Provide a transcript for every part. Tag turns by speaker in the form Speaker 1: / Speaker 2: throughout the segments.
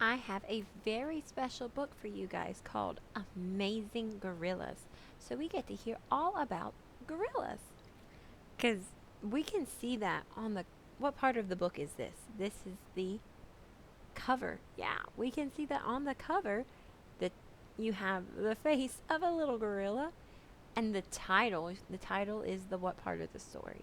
Speaker 1: I have a very special book for you guys called Amazing Gorillas. So we get to hear all about gorillas. Because we can see that on the. What part of the book is this? This is the cover. Yeah, we can see that on the cover that you have the face of a little gorilla and the title. The title is the what part of the story?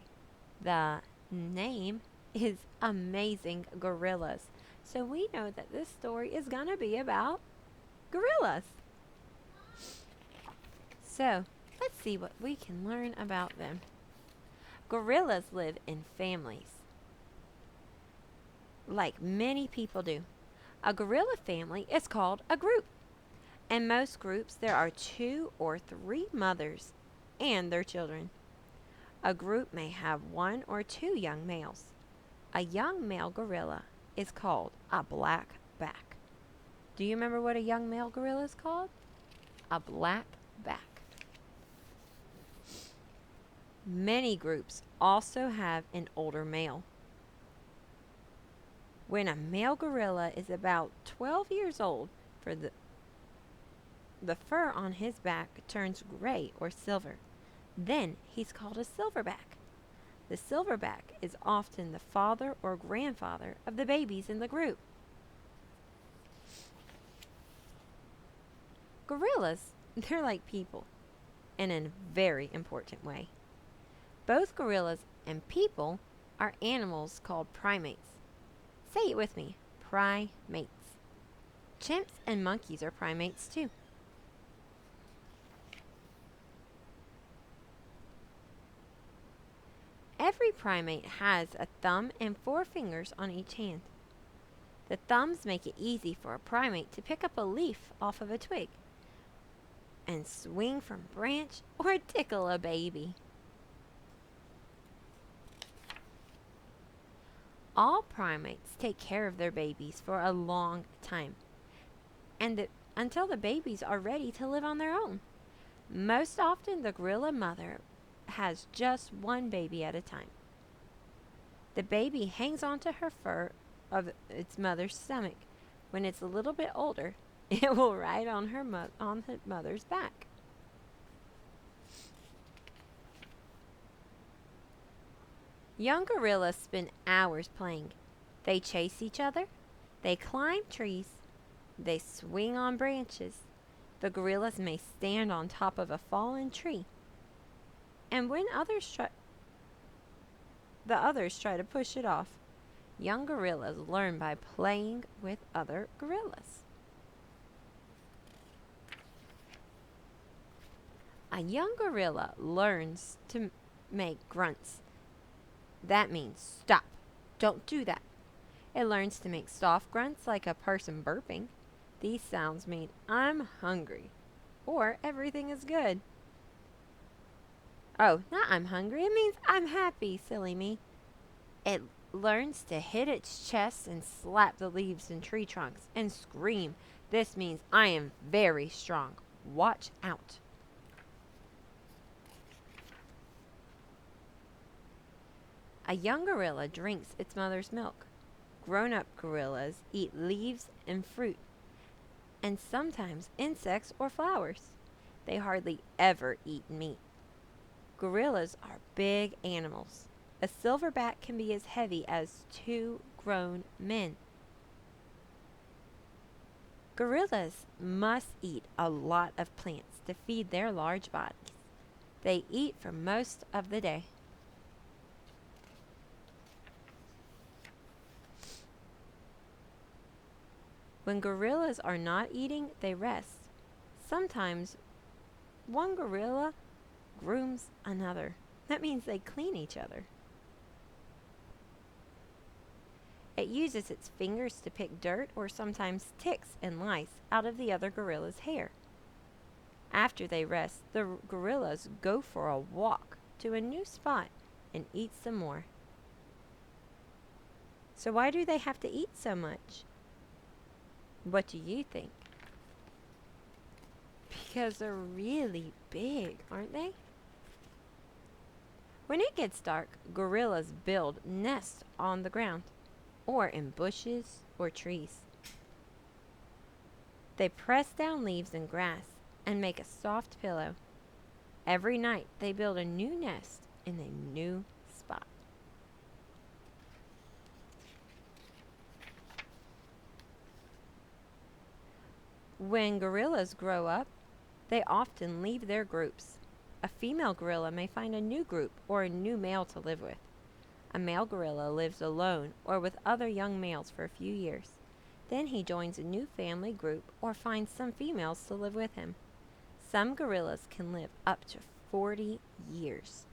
Speaker 1: The name is Amazing Gorillas. So we know that this story is going to be about gorillas. So let's see what we can learn about them. Gorillas live in families, like many people do. A gorilla family is called a group. In most groups, there are 2 or 3 mothers and their children. A group may have 1 or 2 young males. A young male gorilla is called a black back. Do you remember what a young male gorilla is called? A black back. Many groups also have an older male. When a male gorilla is about 12 years old, the fur on his back turns gray or silver. Then he's called a silverback. The silverback is often the father or grandfather of the babies in the group. Gorillas, they're like people in a very important way. Both gorillas and people are animals called primates. Say it with me, primates. Chimps and monkeys are primates too. Every primate has a thumb and 4 fingers on each hand. The thumbs make it easy for a primate to pick up a leaf off of a twig and swing from branch or tickle a baby. All primates take care of their babies for a long time, until the babies are ready to live on their own. Most often, the gorilla mother has just 1 baby at a time. The baby hangs onto her fur of its mother's stomach. When it's a little bit older, it will ride on her mother's back. Young gorillas spend hours playing. They chase each other, they climb trees, they swing on branches. The gorillas may stand on top of a fallen tree. And when the others try to push it off, young gorillas learn by playing with other gorillas. A young gorilla learns to make grunts. That means stop, don't do that. It learns to make soft grunts like a person burping. These sounds mean I'm hungry or everything is good. Oh, not I'm hungry, it means I'm happy, silly me. It learns to hit its chest and slap the leaves and tree trunks and scream. This means I am very strong. Watch out. A young gorilla drinks its mother's milk. Grown-up gorillas eat leaves and fruit, and sometimes insects or flowers. They hardly ever eat meat. Gorillas are big animals. A silverback can be as heavy as 2 grown men. Gorillas must eat a lot of plants to feed their large bodies. They eat for most of the day. When gorillas are not eating, they rest. Sometimes one gorilla grooms another. That means they clean each other. It uses its fingers to pick dirt or sometimes ticks and lice out of the other gorilla's hair. After they rest, the gorillas go for a walk to a new spot and eat some more. So why do they have to eat so much? What do you think? Because they're really big, aren't they? When it gets dark, gorillas build nests on the ground or in bushes or trees. They press down leaves and grass and make a soft pillow. Every night they build a new nest in a new spot. When gorillas grow up, they often leave their groups. A female gorilla may find a new group or a new male to live with. A male gorilla lives alone or with other young males for a few years. Then he joins a new family group or finds some females to live with him. Some gorillas can live up to 40 years.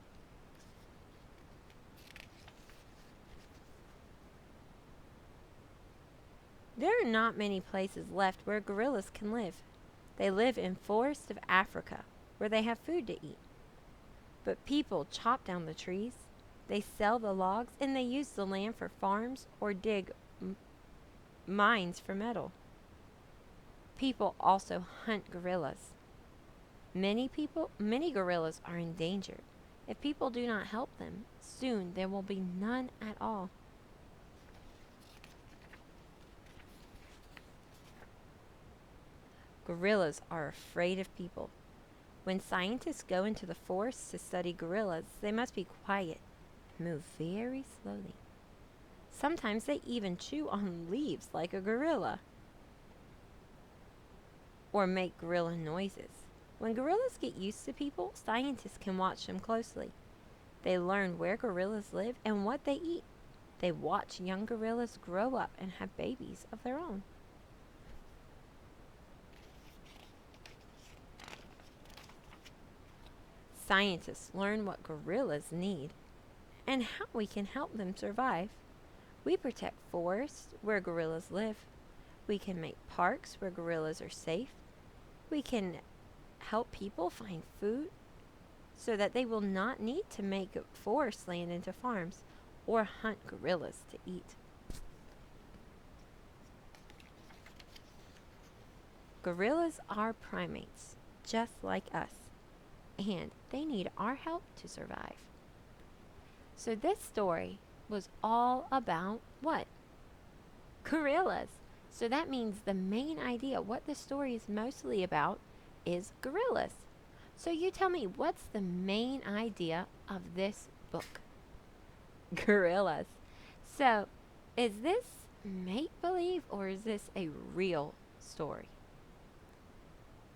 Speaker 1: There are not many places left where gorillas can live. They live in forests of Africa, where they have food to eat. But people chop down the trees, they sell the logs, and they use the land for farms or dig mines for metal. People also hunt gorillas. Many gorillas are endangered. If people do not help them, soon there will be none at all. Gorillas are afraid of people. When scientists go into the forest to study gorillas, they must be quiet and move very slowly. Sometimes they even chew on leaves like a gorilla or make gorilla noises. When gorillas get used to people, scientists can watch them closely. They learn where gorillas live and what they eat. They watch young gorillas grow up and have babies of their own. Scientists learn what gorillas need and how we can help them survive. We protect forests where gorillas live. We can make parks where gorillas are safe. We can help people find food so that they will not need to make forest land into farms or hunt gorillas to eat. Gorillas are primates, just like us, and they need our help to survive. So this story was all about what? Gorillas. So that means the main idea, what the story is mostly about, is gorillas. So you tell me, what's the main idea of this book? Gorillas. So is this make-believe or is this a real story?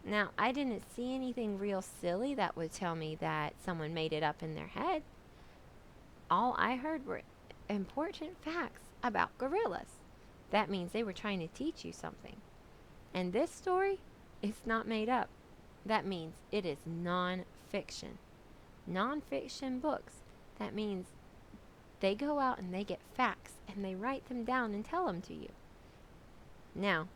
Speaker 1: Now, I didn't see anything real silly that would tell me that someone made it up in their head. All I heard were important facts about gorillas. That means they were trying to teach you something. And this story is not made up. That means it is non-fiction. Non-fiction books. That means they go out and they get facts and they write them down and tell them to you. Now,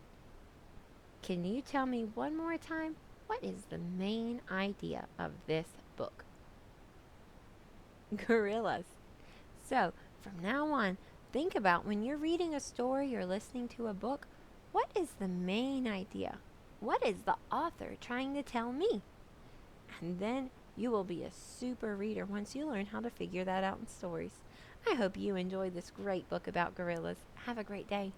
Speaker 1: can you tell me one more time, what is the main idea of this book? Gorillas. So, from now on, think about when you're reading a story or listening to a book, what is the main idea? What is the author trying to tell me? And then you will be a super reader once you learn how to figure that out in stories. I hope you enjoyed this great book about gorillas. Have a great day.